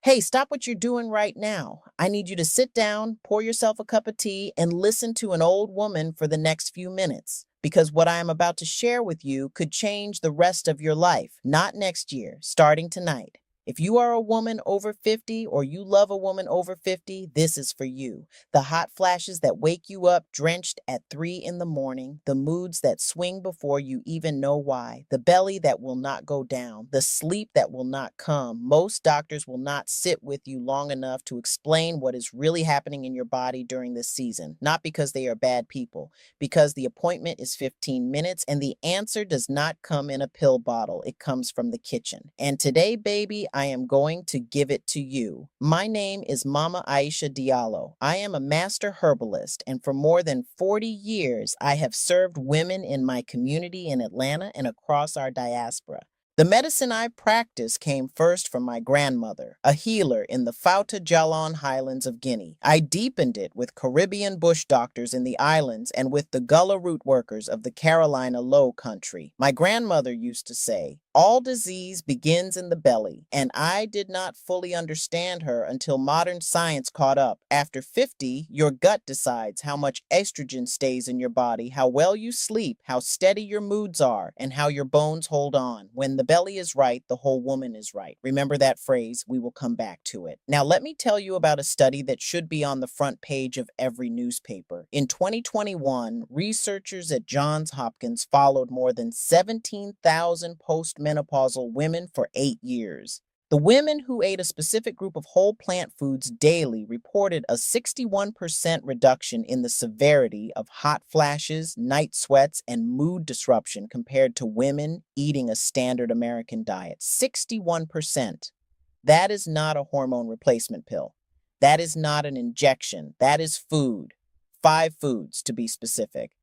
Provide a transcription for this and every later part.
Hey, stop what you're doing right now. I need you to sit down, pour yourself a cup of tea, and listen to an old woman for the next few minutes. Because what I am about to share with you could change the rest of your life, not next year, starting tonight. If you are a woman over 50 or you love a woman over 50, this is for you. The hot flashes that wake you up drenched at 3 in the morning, the moods that swing before you even know why, the belly that will not go down, the sleep that will not come. Most doctors will not sit with you long enough to explain what is really happening in your body during this season, not because they are bad people, because the appointment is 15 minutes and the answer does not come in a pill bottle. It comes from the kitchen. And today, baby, I am going to give it to you. My name is Mama Aisha Diallo. I am a master herbalist, and for more than 40 years, I have served women in my community in Atlanta and across our diaspora. The medicine I practice came first from my grandmother, a healer in the Fouta Djallon Highlands of Guinea. I deepened it with Caribbean bush doctors in the islands and with the Gullah root workers of the Carolina Low Country. My grandmother used to say, all disease begins in the belly, and I did not fully understand her until modern science caught up. After 50, your gut decides how much estrogen stays in your body, how well you sleep, how steady your moods are, and how your bones hold on. When the belly is right, the whole woman is right. Remember that phrase? We will come back to it. Now, let me tell you about a study that should be on the front page of every newspaper. In 2021, researchers at Johns Hopkins followed more than 17,000 postmenopausal women for 8 years. The women who ate a specific group of whole plant foods daily reported a 61% reduction in the severity of hot flashes, night sweats, and mood disruption compared to women eating a standard American diet. 61%. That is not a hormone replacement pill. That is not an injection. That is food. 5 foods to be specific.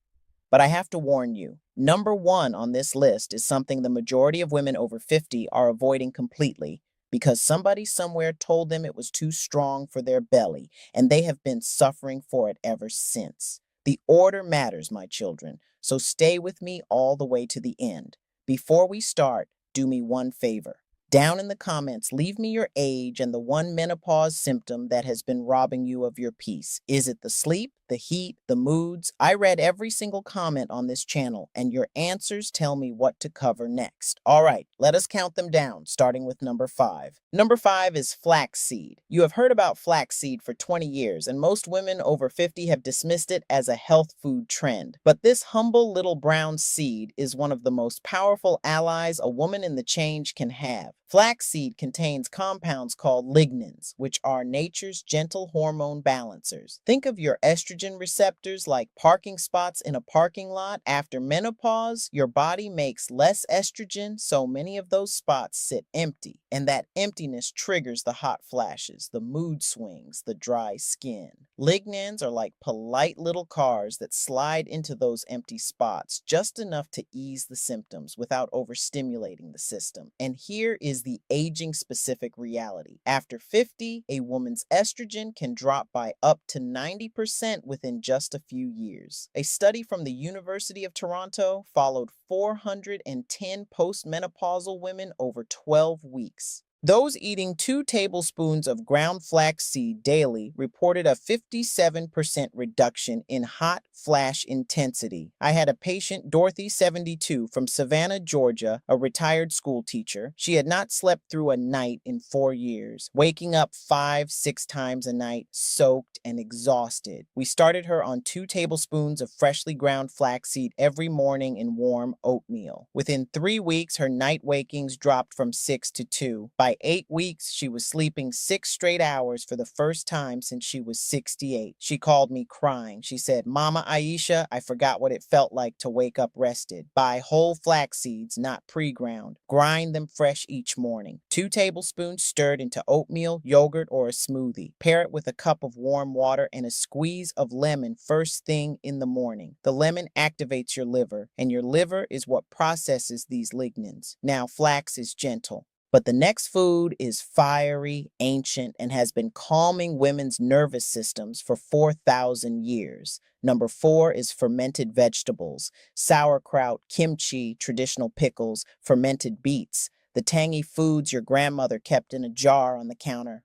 But I have to warn you, #1 on this list is something the majority of women over 50 are avoiding completely because somebody somewhere told them it was too strong for their belly, and they have been suffering for it ever since. The order matters, my children, so stay with me all the way to the end. Before we start, do me one favor. Down in the comments, leave me your age and the one menopause symptom that has been robbing you of your peace. Is it the sleep, the heat, the moods? I read every single comment on this channel, and your answers tell me what to cover next. All right, let us count them down, starting with number 5. Number 5 is flaxseed. You have heard about flaxseed for 20 years, and most women over 50 have dismissed it as a health food trend. But this humble little brown seed is one of the most powerful allies a woman in the change can have. Flaxseed contains compounds called lignans, which are nature's gentle hormone balancers. Think of your estrogen receptors like parking spots in a parking lot. After menopause, your body makes less estrogen, so many of those spots sit empty. And that emptiness triggers the hot flashes, the mood swings, the dry skin. Lignans are like polite little cars that slide into those empty spots just enough to ease the symptoms without overstimulating the system. And here is the aging specific reality. After 50, a woman's estrogen can drop by up to 90% within just a few years. A study from the University of Toronto followed 410 postmenopausal women over 12 weeks. Those eating 2 tablespoons of ground flaxseed daily reported a 57% reduction in hot flash intensity. I had a patient, Dorothy, 72, from Savannah, Georgia, a retired school teacher. She had not slept through a night in 4 years, waking up 5-6 times a night, soaked and exhausted. We started her on 2 tablespoons of freshly ground flaxseed every morning in warm oatmeal. Within 3 weeks, her night wakings dropped from 6 to 2. By 8 weeks, she was sleeping 6 straight hours for the first time since she was 68. She called me crying. She said, Mama Aisha, I forgot what it felt like to wake up rested. Buy whole flax seeds, not pre-ground. Grind them fresh each morning. 2 tablespoons stirred into oatmeal, yogurt, or a smoothie. Pair it with a cup of warm water and a squeeze of lemon first thing in the morning. The lemon activates your liver, and your liver is what processes these lignans. Now, flax is gentle. But the next food is fiery, ancient, and has been calming women's nervous systems for 4,000 years. Number 4 is fermented vegetables, sauerkraut, kimchi, traditional pickles, fermented beets. the tangy foods your grandmother kept in a jar on the counter.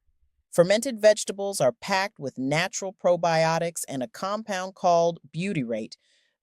Fermented vegetables are packed with natural probiotics and a compound called butyrate.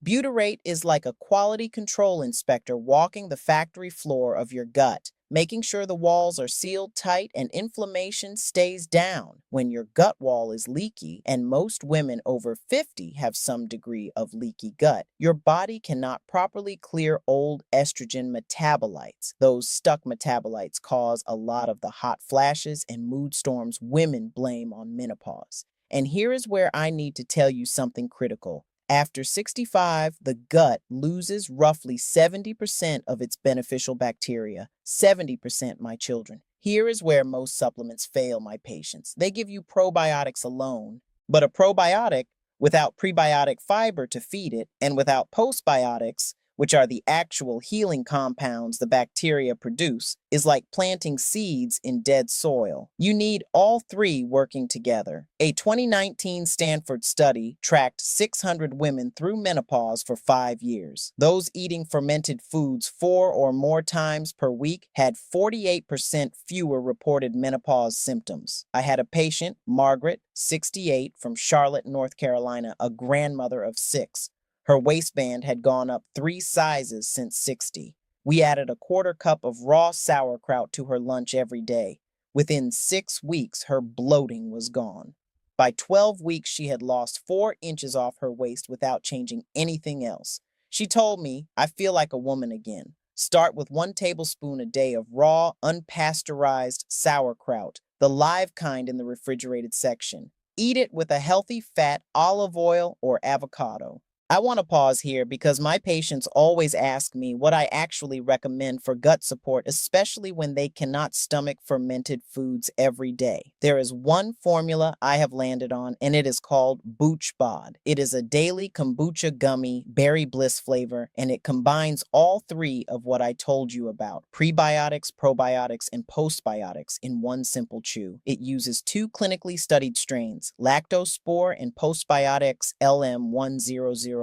Butyrate is like a quality control inspector walking the factory floor of your gut, making sure the walls are sealed tight and inflammation stays down. When your gut wall is leaky, and most women over 50 have some degree of leaky gut, your body cannot properly clear old estrogen metabolites. Those stuck metabolites cause a lot of the hot flashes and mood storms women blame on menopause. And here is where I need to tell you something critical. After 65, the gut loses roughly 70% of its beneficial bacteria. 70%, my children. Here is where most supplements fail, my patients. They give you probiotics alone, but a probiotic without prebiotic fiber to feed it and without postbiotics, which are the actual healing compounds the bacteria produce, is like planting seeds in dead soil. You need all three working together. A 2019 Stanford study tracked 600 women through menopause for 5 years. Those eating fermented foods 4 or more times per week had 48% fewer reported menopause symptoms. I had a patient, Margaret, 68, from Charlotte, North Carolina, a grandmother of 6. Her waistband had gone up 3 sizes since 60. We added a quarter cup of raw sauerkraut to her lunch every day. Within 6 weeks, her bloating was gone. By 12 weeks, she had lost 4 inches off her waist without changing anything else. She told me, I feel like a woman again. Start with 1 tablespoon a day of raw, unpasteurized sauerkraut, the live kind in the refrigerated section. Eat it with a healthy fat, olive oil, or avocado. I want to pause here because my patients always ask me what I actually recommend for gut support, especially when they cannot stomach fermented foods every day. There is one formula I have landed on, and it is called BoochBod. It is a daily kombucha gummy, berry bliss flavor, and it combines all three of what I told you about: prebiotics, probiotics, and postbiotics in one simple chew. It uses 2 clinically studied strains, lactospore and postbiotics LM1004,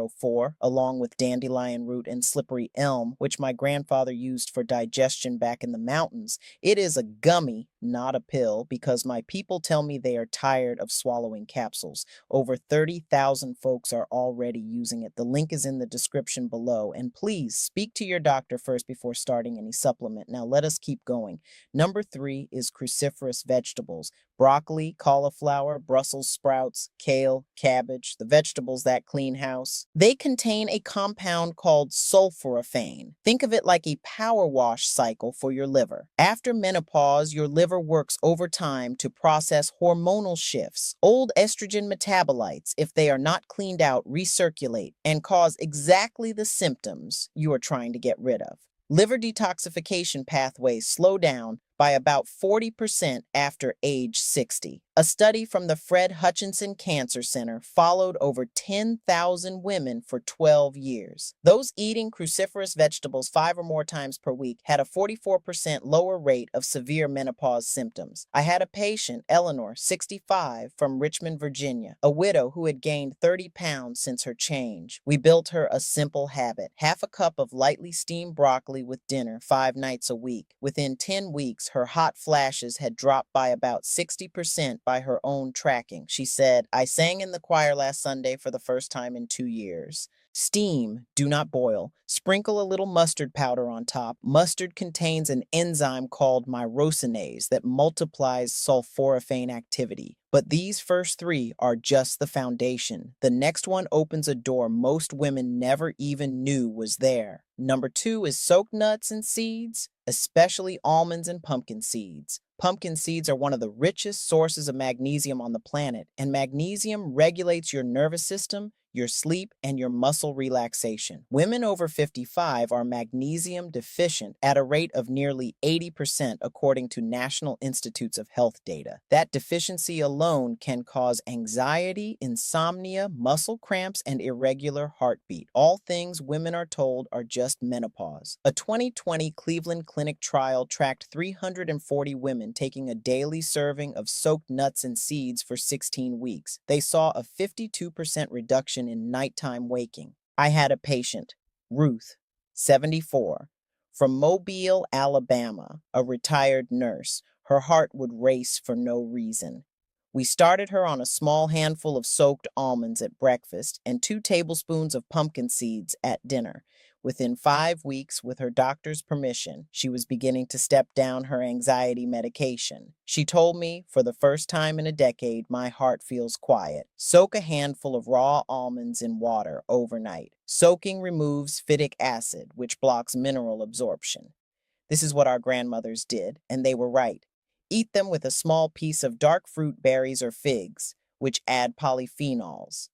along with dandelion root and slippery elm, which my grandfather used for digestion back in the mountains. It is a gummy, not a pill, because my people tell me they are tired of swallowing capsules. Over 30,000 folks are already using it. The link is in the description below. And please speak to your doctor first before starting any supplement. Now let us keep going. Number 3 is cruciferous vegetables. Broccoli, cauliflower, Brussels sprouts, kale, cabbage, the vegetables that clean house. They contain a compound called sulforaphane. Think of it like a power wash cycle for your liver. After menopause, your liver works overtime to process hormonal shifts. Old estrogen metabolites, if they are not cleaned out, recirculate and cause exactly the symptoms you are trying to get rid of. Liver detoxification pathways slow down by about 40% after age 60. A study from the Fred Hutchinson Cancer Center followed over 10,000 women for 12 years. Those eating cruciferous vegetables 5 or more times per week had a 44% lower rate of severe menopause symptoms. I had a patient, Eleanor, 65, from Richmond, Virginia, a widow who had gained 30 pounds since her change. We built her a simple habit: half a cup of lightly steamed broccoli with dinner 5 nights a week. Within 10 weeks, her hot flashes had dropped by about 60% by her own tracking. She said, I sang in the choir last Sunday for the first time in 2 years. Steam, do not boil. Sprinkle a little mustard powder on top. Mustard contains an enzyme called myrosinase that multiplies sulforaphane activity. But these first 3 are just the foundation. The next one opens a door most women never even knew was there. Number 2 is soaked nuts and seeds, especially almonds and pumpkin seeds. Pumpkin seeds are one of the richest sources of magnesium on the planet, and magnesium regulates your nervous system, your sleep, and your muscle relaxation. Women over 55 are magnesium deficient at a rate of nearly 80% according to National Institutes of Health data. That deficiency alone can cause anxiety, insomnia, muscle cramps, and irregular heartbeat, all things women are told are just menopause. A 2020 Cleveland Clinic trial tracked 340 women taking a daily serving of soaked nuts and seeds for 16 weeks. They saw a 52% reduction in nighttime waking. I had a patient, Ruth, 74, From Mobile, Alabama, a retired nurse, her heart would race for no reason. We started her on a small handful of soaked almonds at breakfast and 2 tablespoons of pumpkin seeds at dinner. Within 5 weeks, with her doctor's permission, she was beginning to step down her anxiety medication. She told me, for the first time in a decade, my heart feels quiet. Soak a handful of raw almonds in water overnight. Soaking removes phytic acid, which blocks mineral absorption. This is what our grandmothers did, and they were right. Eat them with a small piece of dark fruit berries or figs, which add polyphenols.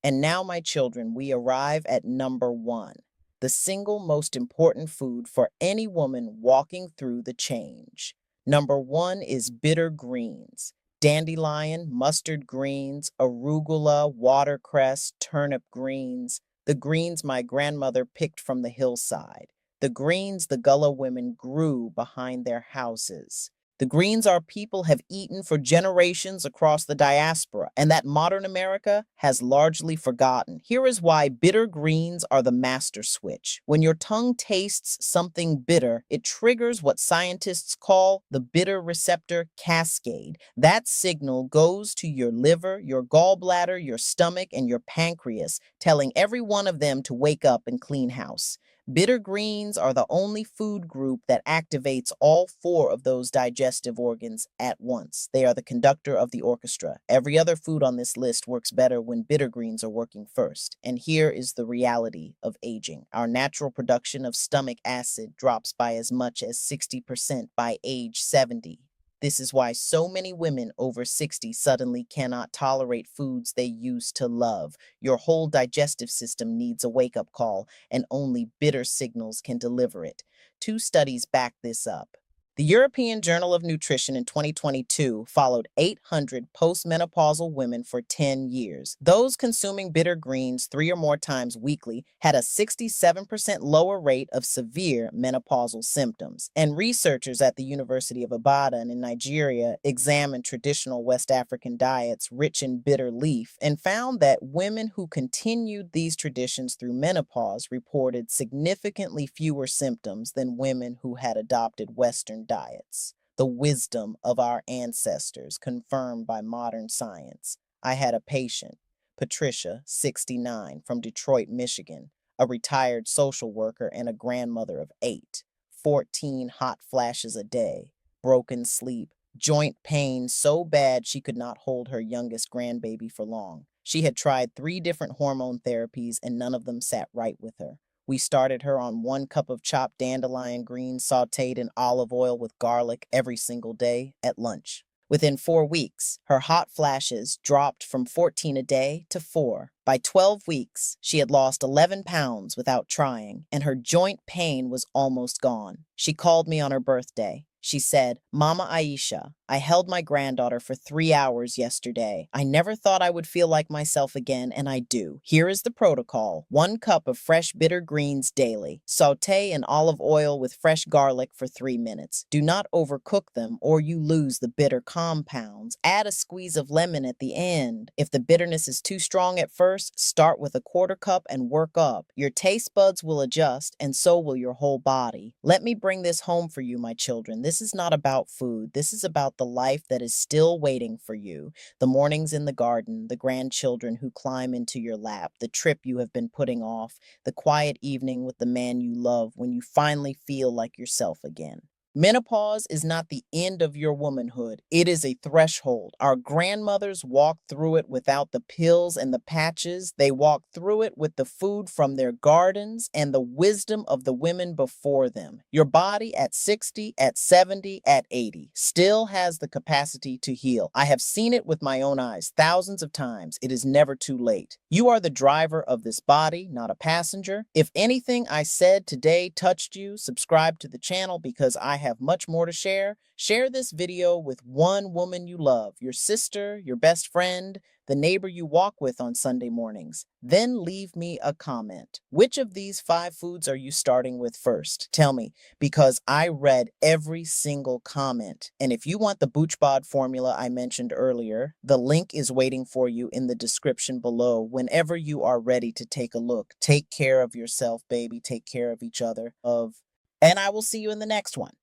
And now, my children, we arrive at number 1, the single most important food for any woman walking through the change. Number 1 is bitter greens. Dandelion, mustard greens, arugula, watercress, turnip greens, the greens my grandmother picked from the hillside, the greens the Gullah women grew behind their houses. The greens our people have eaten for generations across the diaspora, and that modern America has largely forgotten. Here is why bitter greens are the master switch. When your tongue tastes something bitter, it triggers what scientists call the bitter receptor cascade. That signal goes to your liver, your gallbladder, your stomach, and your pancreas, telling every one of them to wake up and clean house. Bitter greens are the only food group that activates all 4 of those digestive organs at once. They are the conductor of the orchestra. Every other food on this list works better when bitter greens are working first. And here is the reality of aging. Our natural production of stomach acid drops by as much as 60% by age 70. This is why so many women over 60 suddenly cannot tolerate foods they used to love. Your whole digestive system needs a wake-up call, and only bitter signals can deliver it. 2 studies back this up. The European Journal of Nutrition in 2022 followed 800 postmenopausal women for 10 years. Those consuming bitter greens 3 or more times weekly had a 67% lower rate of severe menopausal symptoms. And researchers at the University of Ibadan in Nigeria examined traditional West African diets rich in bitter leaf and found that women who continued these traditions through menopause reported significantly fewer symptoms than women who had adopted Western diets. The wisdom of our ancestors confirmed by modern science. I had a patient, Patricia, 69, from Detroit, Michigan, a retired social worker and a grandmother of 8, 14 hot flashes a day, broken sleep, joint pain so bad she could not hold her youngest grandbaby for long. She had tried 3 different hormone therapies and none of them sat right with her. We started her on 1 cup of chopped dandelion greens sauteed in olive oil with garlic every single day at lunch. Within 4 weeks, her hot flashes dropped from 14 a day to 4. By 12 weeks, she had lost 11 pounds without trying, and her joint pain was almost gone. She called me on her birthday. She said, "Mama Aisha, I held my granddaughter for 3 hours yesterday. I never thought I would feel like myself again, and I do. Here is the protocol. 1 cup of fresh bitter greens daily. Saute in olive oil with fresh garlic for 3 minutes. Do not overcook them or you lose the bitter compounds. Add a squeeze of lemon at the end. If the bitterness is too strong at first, start with a 1/4 cup and work up. Your taste buds will adjust, and so will your whole body. Let me bring this home for you, my children. This is not about food. This is about the life that is still waiting for you. The mornings in the garden, the grandchildren who climb into your lap, the trip you have been putting off, the quiet evening with the man you love when you finally feel like yourself again. Menopause is not the end of your womanhood. It is a threshold. Our grandmothers walked through it without the pills and the patches. They walked through it with the food from their gardens and the wisdom of the women before them. Your body at 60, at 70, at 80 still has the capacity to heal. I have seen it with my own eyes thousands of times. It is never too late. You are the driver of this body, not a passenger. If anything I said today touched you, subscribe to the channel because I have much more to share. Share this video with one woman you love, your sister, your best friend, the neighbor you walk with on Sunday mornings. Then leave me a comment. Which of these 5 foods are you starting with first? Tell me, because I read every single comment. And if you want the BoochBod formula I mentioned earlier, the link is waiting for you in the description below whenever you are ready to take a look. Take care of yourself, baby. Take care of each other. And I will see you in the next one.